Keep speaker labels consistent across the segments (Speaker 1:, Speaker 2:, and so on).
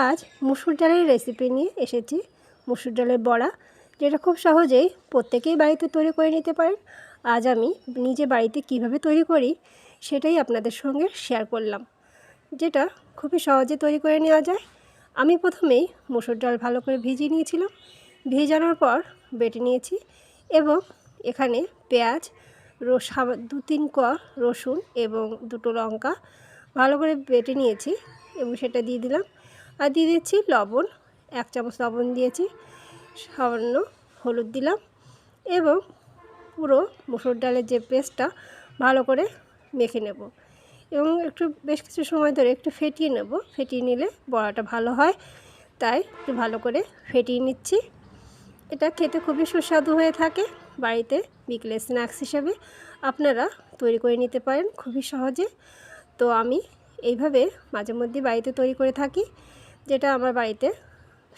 Speaker 1: আজ মুসুর ডালের রেসিপি নিয়ে এসেছি। মুসুর ডালের বড়া, যেটা খুব সহজেই প্রত্যেকেই বাড়িতে তৈরি করে নিতে পারেন। আজ আমি নিজে বাড়িতে কিভাবে তৈরি করি সেটাই আপনাদের সঙ্গে শেয়ার করলাম, যেটা খুবই সহজে তৈরি করে নেওয়া যায়। আমি প্রথমেই মুসুর ডাল ভালো করে ভিজিয়ে নিয়েছিলাম। ভেজানোর পর বেটে নিয়েছি এবং এখানে পেঁয়াজ, 2-3 কোয়া রসুন এবং 2টো লঙ্কা ভালো করে বেটে নিয়েছি এবং সেটা দিয়ে দিলাম। আর দিয়ে দিচ্ছি লবণ, 1 চামচ লবণ দিয়েছি, সামান্য হলুদ দিলাম এবং পুরো মুসুর ডালের যে পেস্টটা ভালো করে মেখে নেব এবং একটু বেশ কিছু সময় ধরে একটু ফেটিয়ে নেব। ফেটিয়ে নিলে বড়াটা ভালো হয়, তাই একটু ভালো করে ফেটিয়ে নিচ্ছি। এটা খেতে খুবই সুস্বাদু হয়ে থাকে। বাড়িতে বিকেলের স্ন্যাক্স হিসেবে আপনারা তৈরি করে নিতে পারেন খুবই সহজে। তো আমি এইভাবে মাঝে মধ্যে বাড়িতে তৈরি করে থাকি, যেটা আমার বাড়িতে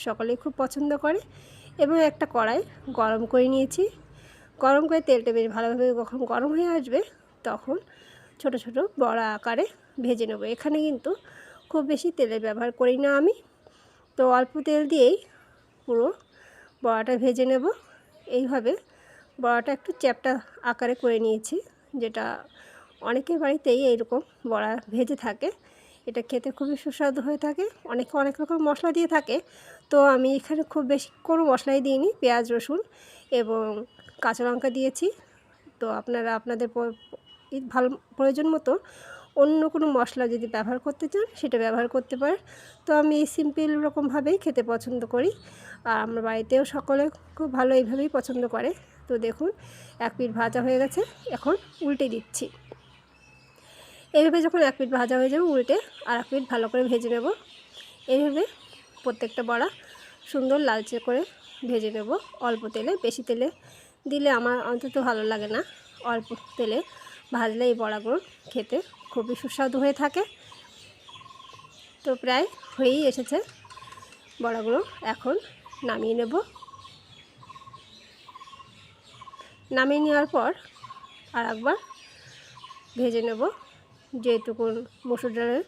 Speaker 1: সকলেই খুব পছন্দ করে। এবং একটা কড়াই গরম করে নিয়েছি। গরম করে তেলটা বেশ ভালোভাবে যখন গরম হয়ে আসবে তখন ছোট ছোট বড়া আকারে ভেজে নেব। এখানে কিন্তু খুব বেশি তেলের ব্যবহার করি না আমি, তো অল্প তেল দিয়েই পুরো বড়াটা ভেজে নেব। এইভাবে বড়াটা একটু চ্যাপ্টা আকারে করে নিয়েছি, যেটা অনেকের বাড়িতেই এইরকম বড়া ভেজে থাকে। এটা খেতে খুবই সুস্বাদু হয়ে থাকে। অনেকে অনেক রকম মশলা দিয়ে থাকে, তো আমি এখানে খুব বেশি কোনো মশলাই দিইনি। পেঁয়াজ, রসুন এবং কাঁচা লঙ্কা দিয়েছি। তো আপনারা আপনাদের ভালো প্রয়োজন মতো অন্য কোনো মশলা যদি ব্যবহার করতে চান সেটা ব্যবহার করতে পারেন। তো আমি এই সিম্পল রকমভাবেই খেতে পছন্দ করি, আর আমার বাড়িতেও সকলে খুব ভালো এইভাবেই পছন্দ করে। তো দেখুন, এক পিঠ ভাজা হয়ে গেছে, এখন উল্টে দিচ্ছি। এইভাবে যখন এক পিঠ ভাজা হয়ে যাবে উল্টে আর এক পিঠ ভালো করে ভেজে নেব। এইভাবে প্রত্যেকটা বড়া সুন্দর লালচে করে ভেজে নেব অল্প তেলে। বেশি তেলে দিলে আমার অন্তত ভালো লাগে না। অল্প তেলে ভাজলে এই বড়াগুলো খেতে খুবই সুস্বাদু হয়ে থাকে। তো প্রায় হয়েই এসেছে বড়াগুলো, এখন নামিয়ে নেব। নামিয়ে নেওয়ার পর আর একবার ভেজে নেব। যেটুকুন মসুর ডালের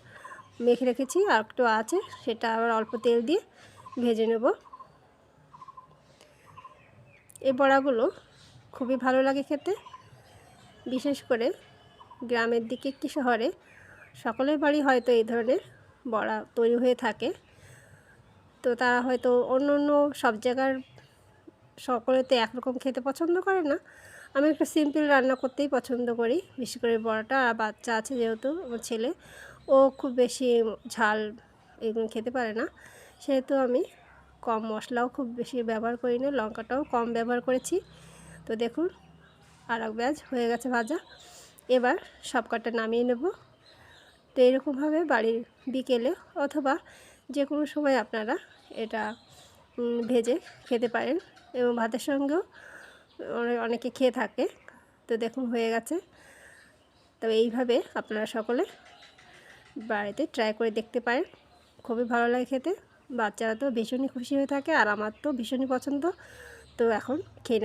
Speaker 1: মেখে রেখেছি আর একটু আছে, সেটা আবার অল্প তেল দিয়ে ভেজে নেব। এই বড়াগুলো খুবই ভালো লাগে খেতে, বিশেষ করে গ্রামের দিকে কি শহরে সকলের বাড়ি হয়তো এই ধরনের বড়া তৈরি হয়ে থাকে। তো তারা হয়তো অন্য অন্য সব জায়গার সকলে তো একরকম খেতে পছন্দ করে না। আমি একটু সিম্পল রান্না করতেই পছন্দ করি, বিশেষ করে বড়াটা। আর বাচ্চা আছে যেহেতু, আমার ছেলে, ও খুব বেশি ঝাল এগুলো খেতে পারে না, সেহেতু আমি কম মশলাও খুব বেশি ব্যবহার করি না, লঙ্কাটাও কম ব্যবহার করেছি। তো দেখুন, আর এক ব্যাচ হয়ে গেছে ভাজা। এবার সব কটা নামিয়ে নেব। তো এরকমভাবে বাড়ির বিকেলে অথবা যে কোনো সময় আপনারা এটা ভেজে খেতে পারেন এবং ভাতের সঙ্গেও অনেকে খেয়ে থাকে। তো দেখুন হয়ে গেছে। তো এইভাবে আপনারা সকলে বাড়িতে ট্রাই করে দেখতে পারেন, খুবই ভালো লাগে খেতে। বাচ্চারা তো ভীষণই খুশি হয়ে থাকে, আর আমার তো ভীষণই পছন্দ। তো এখন খেয়ে